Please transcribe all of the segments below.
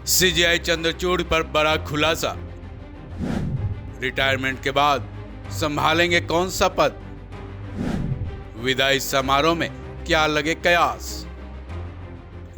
CGI Chandrachud पर बड़ा खुलासा। रिटायरमेंट के बाद संभालेंगे कौन सा पद? विदाई समारोह में क्या लगे कयास?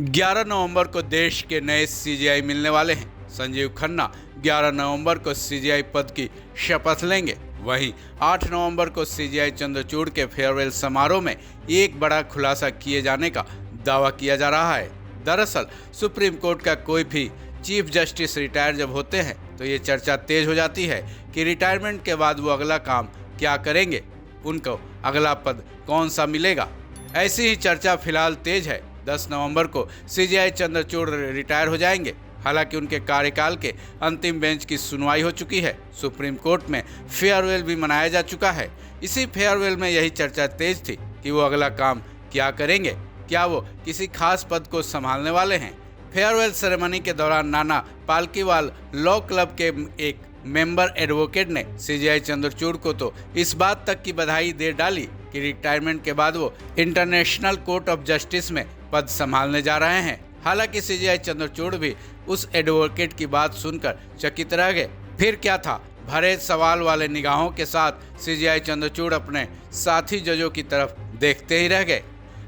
11 नवंबर को देश के नए सीजीआई मिलने वाले हैं। संजीव खन्ना 11 नवंबर को सीजीआई पद की शपथ लेंगे। वहीं 8 नवंबर को सीजीआई चंद्रचूड़ के फेयरवेल समारोह में एक बड़ा खुलासा किए जाने का दावा किया जा रहा है। दरअसल सुप्रीम कोर्ट का कोई भी चीफ जस्टिस रिटायर जब होते हैं तो ये चर्चा तेज हो जाती है कि रिटायरमेंट के बाद वो अगला काम क्या करेंगे, उनको अगला पद कौन सा मिलेगा। ऐसी ही चर्चा फिलहाल तेज है। 10 नवंबर को सीजीआई चंद्रचूड़ रिटायर हो जाएंगे। हालांकि उनके कार्यकाल के अंतिम बेंच की सुनवाई हो चुकी है। सुप्रीम कोर्ट में फेयरवेल भी मनाया जा चुका है। इसी फेयरवेल में यही चर्चा तेज थी कि वो अगला काम क्या करेंगे, क्या वो किसी खास पद को संभालने वाले हैं। फेयरवेल सेरेमनी के दौरान नाना पालकीवाल लॉ क्लब के एक मेंबर एडवोकेट ने सीजीआई चंद्रचूड़ को तो इस बात तक की बधाई दे डाली कि रिटायरमेंट के बाद वो इंटरनेशनल कोर्ट ऑफ जस्टिस में पद संभालने जा रहे हैं। हालांकि सीजीआई चंद्रचूड़ भी उस एडवोकेट की बात सुनकर चकित रह गए। फिर क्या था, भरे सवाल वाले निगाहों के साथ सीजीआई चंद्रचूड़ अपने साथी जजों की तरफ देखते ही रह गए।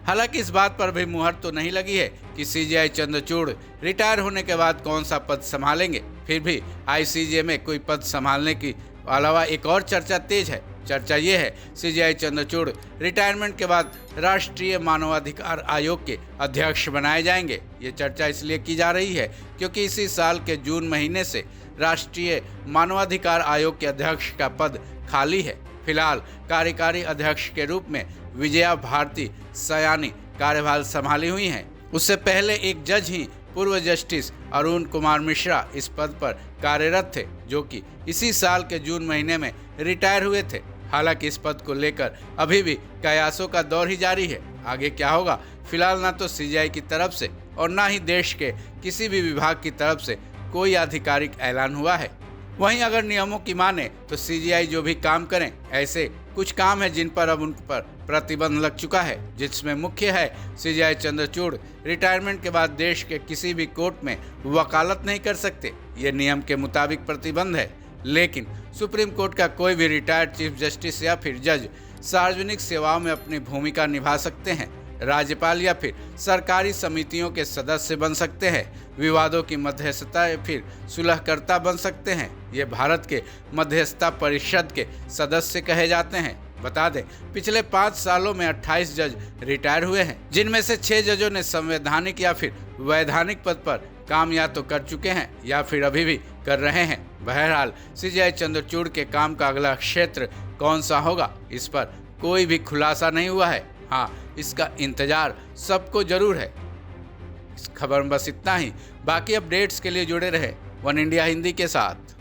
हालांकि इस बात पर भी मुहर तो नहीं लगी है कि सीजीआई चंद्रचूड़ रिटायर होने के बाद कौन सा पद संभालेंगे। फिर भी आईसीजे में कोई पद संभालने की अलावा एक और चर्चा तेज है। चर्चा ये है सीजीआई चंद्रचूड़ रिटायरमेंट के बाद राष्ट्रीय मानवाधिकार आयोग के अध्यक्ष बनाए जाएंगे। ये चर्चा इसलिए की जा रही है क्योंकि इसी साल के जून महीने से राष्ट्रीय मानवाधिकार आयोग के अध्यक्ष का पद खाली है। फिलहाल कार्यकारी अध्यक्ष के रूप में विजया भारती सयानी कार्यभार संभाली हुई हैं। उससे पहले एक जज ही पूर्व जस्टिस अरुण कुमार मिश्रा इस पद पर कार्यरत थे, जो कि इसी साल के जून महीने में रिटायर हुए थे। हालांकि इस पद को लेकर अभी भी कयासों का दौर ही जारी है। आगे क्या होगा, फिलहाल ना तो सीजीआई की तरफ से और ना ही देश के किसी भी विभाग की तरफ से कोई आधिकारिक ऐलान हुआ है। वहीं अगर नियमों की माने तो सीजीआई जो भी काम करें, ऐसे कुछ काम है जिन पर अब उन पर प्रतिबंध लग चुका है, जिसमें मुख्य है सीजीआई चंद्रचूड़ रिटायरमेंट के बाद देश के किसी भी कोर्ट में वकालत नहीं कर सकते। ये नियम के मुताबिक प्रतिबंध है। लेकिन सुप्रीम कोर्ट का कोई भी रिटायर्ड चीफ जस्टिस या फिर जज सार्वजनिक सेवाओं में अपनी भूमिका निभा सकते हैं। राज्यपाल या फिर सरकारी समितियों के सदस्य बन सकते हैं। विवादों की मध्यस्थता या फिर सुलहकर्ता बन सकते हैं। ये भारत के मध्यस्थता परिषद के सदस्य कहे जाते हैं। बता दें, पिछले 5 सालों में 28 जज रिटायर हुए हैं, जिनमें से 6 जजों ने संवैधानिक या फिर वैधानिक पद पर काम या तो कर चुके हैं या फिर अभी भी कर रहे हैं। बहरहाल सीजीआई चंद्रचूड़ के काम का अगला क्षेत्र कौन सा होगा, इस पर कोई भी खुलासा नहीं हुआ है। हाँ, इसका इंतजार सबको जरूर है। इस खबर में बस इतना ही। बाकी अपडेट्स के लिए जुड़े रहे वन इंडिया हिंदी के साथ।